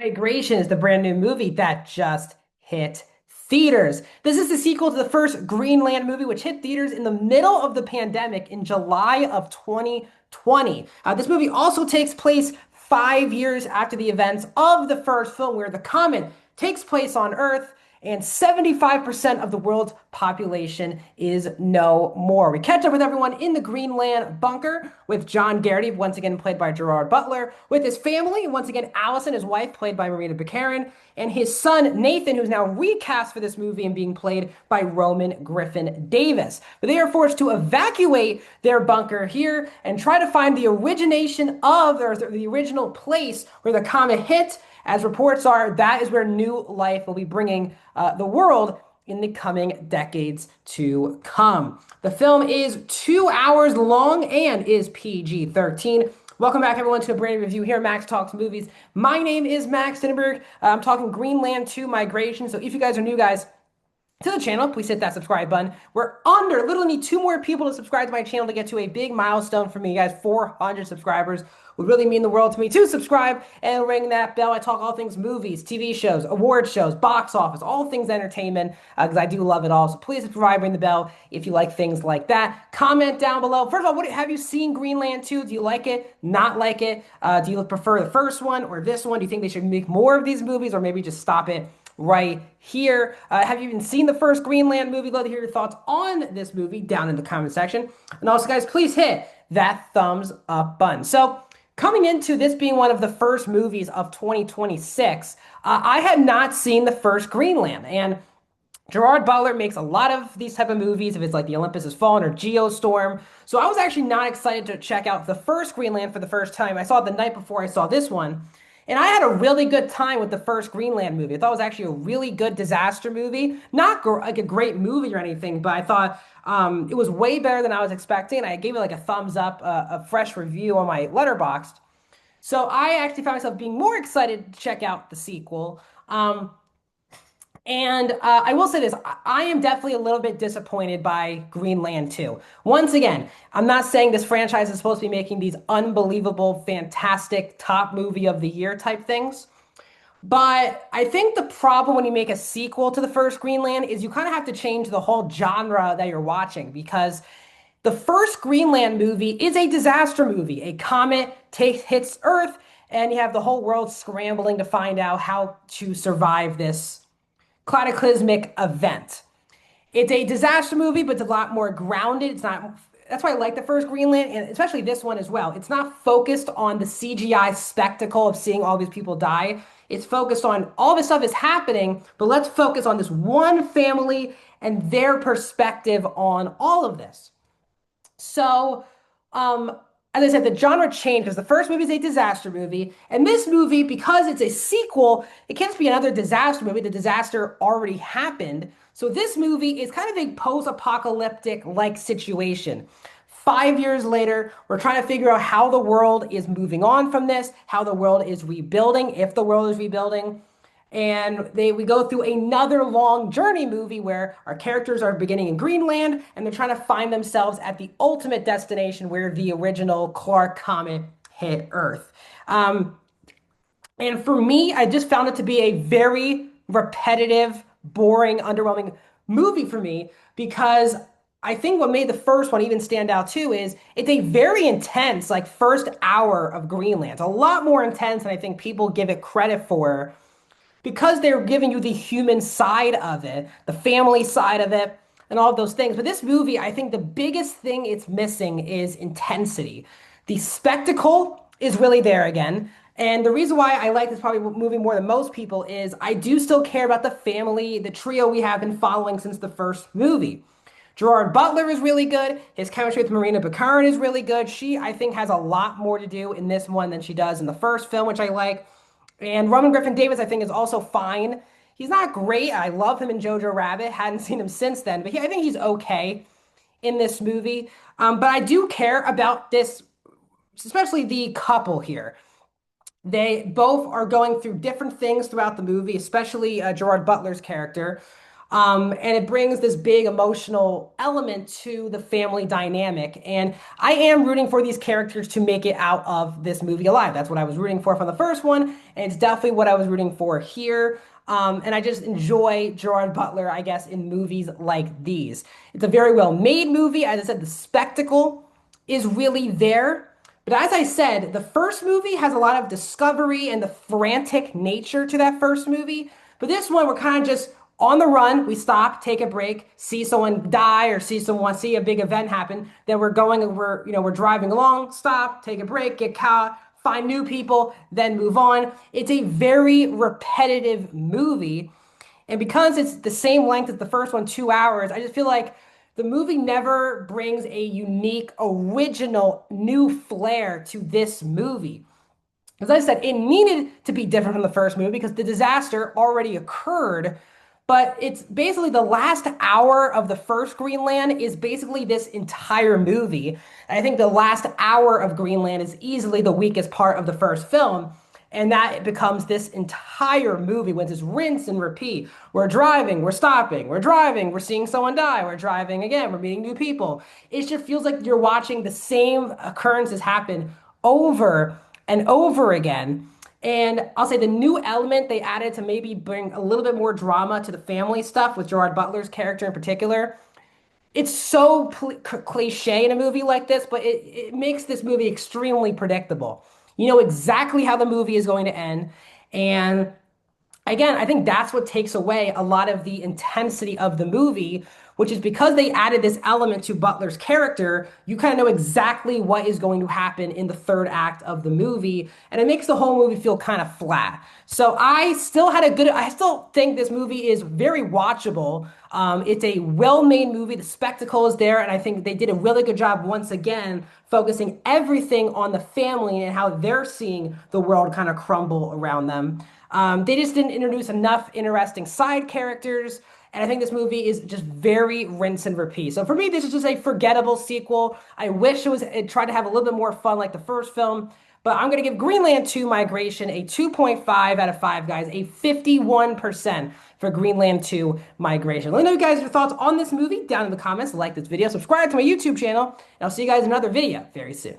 Migration is the brand new movie that just hit theaters. This is the sequel to the first Greenland movie, which hit theaters in the middle of the pandemic in July of 2020. This movie also takes place 5 years after the events of the first film, where the comet takes place on Earth and 75% of the world's population is no more. We catch up with everyone in the Greenland bunker with John Garrity, once again played by Gerard Butler, with his family, once again Allison, his wife, played by Marina Baccarin, and his son Nathan, who's now recast for this movie and being played by Roman Griffin Davis. But they are forced to evacuate their bunker here and try to find the origination of, or the original place where the comet hit. As reports are, that is where new life will be bringing the world in the coming decades to come. The film is 2 hours long and is PG-13. Welcome back, everyone, to a brand new review here at Max Talks Movies. My name is Max Dinenberg. I'm talking Greenland 2 Migration. So if you guys are new guys to the channel, please hit that subscribe button. We're literally need 2 more people to subscribe to my channel to get to a big milestone for me, guys. 400 subscribers would really mean the world to me. To subscribe and ring that bell. I talk all things movies, TV shows, award shows, box office, all things entertainment, because I do love it all. So please subscribe, ring the bell if you like things like that. Comment down below. First of all, have you seen Greenland 2? Do you like it? Not like it? Do you prefer the first one or this one? Do you think they should make more of these movies, or maybe just stop it right here? Have you even seen the first Greenland movie? Love to hear your thoughts on this movie down in the comment section. And also, guys, please hit that thumbs up button. So, coming into this being one of the first movies of 2026, I had not seen the first Greenland. And Gerard Butler makes a lot of these type of movies, if it's like The Olympus Has Fallen or Geostorm. So I was actually not excited to check out the first Greenland for the first time. I saw it the night before I saw this one. And I had a really good time with the first Greenland movie. I thought it was actually a really good disaster movie. Not like a great movie or anything, but I thought it was way better than I was expecting. I gave it like a thumbs up, a fresh review on my Letterboxd. So I actually found myself being more excited to check out the sequel. And I will say this, I am definitely a little bit disappointed by Greenland 2. Once again, I'm not saying this franchise is supposed to be making these unbelievable, fantastic, top movie of the year type things. But I think the problem when you make a sequel to the first Greenland is you kind of have to change the whole genre that you're watching, because the first Greenland movie is a disaster movie. A comet hits Earth, and you have the whole world scrambling to find out how to survive this cataclysmic event. It's a disaster movie, but it's a lot more grounded. It's not. That's why I like the first Greenland, and especially this one as well. It's not focused on the CGI spectacle of seeing all these people die. It's focused on all this stuff is happening, but let's focus on this one family and their perspective on all of this. So, as I said, the genre changed because the first movie is a disaster movie, and this movie, because it's a sequel, it can't be another disaster movie. The disaster already happened. So this movie is kind of a post-apocalyptic like situation. 5 years later, we're trying to figure out how the world is moving on from this, how the world is rebuilding, if the world is rebuilding. And we go through another long journey movie where our characters are beginning in Greenland and they're trying to find themselves at the ultimate destination where the original Clark comet hit Earth. And for me, I just found it to be a very repetitive, boring, underwhelming movie for me, because I think what made the first one even stand out too is it's a very intense, like, first hour of Greenland. It's a lot more intense than I think people give it credit for, because they're giving you the human side of it, the family side of it, and all of those things. But this movie, I think the biggest thing it's missing is intensity. The spectacle is really there again. And the reason why I like this probably movie more than most people is I do still care about the family, the trio we have been following since the first movie. Gerard Butler is really good. His chemistry with Marina Baccarin is really good. She, I think, has a lot more to do in this one than she does in the first film, which I like. And Roman Griffin Davis, I think, is also fine. He's not great. I love him in Jojo Rabbit. Hadn't seen him since then, but I think he's okay in this movie. But I do care about this, especially the couple here. They both are going through different things throughout the movie, especially Gerard Butler's character. And it brings this big emotional element to the family dynamic. And I am rooting for these characters to make it out of this movie alive. That's what I was rooting for from the first one, and it's definitely what I was rooting for here. And I just enjoy Gerard Butler, I guess, in movies like these. It's a very well made movie. As I said, the spectacle is really there. But as I said, the first movie has a lot of discovery and the frantic nature to that first movie. But this one, we're kind of just on the run. We stop, take a break, see someone die or see a big event happen. Then we're going and we're driving along, stop, take a break, get caught, find new people, then move on. It's a very repetitive movie. And because it's the same length as the first one, 2 hours, I just feel like the movie never brings a unique, original, new flair to this movie. As I said, it needed to be different from the first movie because the disaster already occurred. But it's basically the last hour of the first Greenland is basically this entire movie. And I think the last hour of Greenland is easily the weakest part of the first film. And that becomes this entire movie with this rinse and repeat. We're driving, we're stopping, we're driving, we're seeing someone die, we're driving again, we're meeting new people. It just feels like you're watching the same occurrences happen over and over again. And I'll say the new element they added to maybe bring a little bit more drama to the family stuff with Gerard Butler's character in particular. It's so cliche in a movie like this, but it makes this movie extremely predictable. You know exactly how the movie is going to end. And again, I think that's what takes away a lot of the intensity of the movie, which is because they added this element to Butler's character, you kind of know exactly what is going to happen in the third act of the movie, and it makes the whole movie feel kind of flat. So I still think this movie is very watchable. It's a well-made movie. The spectacle is there, and I think they did a really good job once again focusing everything on the family and how they're seeing the world kind of crumble around them. They just didn't introduce enough interesting side characters. And I think this movie is just very rinse and repeat. So for me, this is just a forgettable sequel. I wish it tried to have a little bit more fun like the first film. But I'm going to give Greenland 2 Migration a 2.5 out of 5, guys. A 51% for Greenland 2 Migration. Let me know, guys, your thoughts on this movie down in the comments. Like this video, subscribe to my YouTube channel, and I'll see you guys in another video very soon.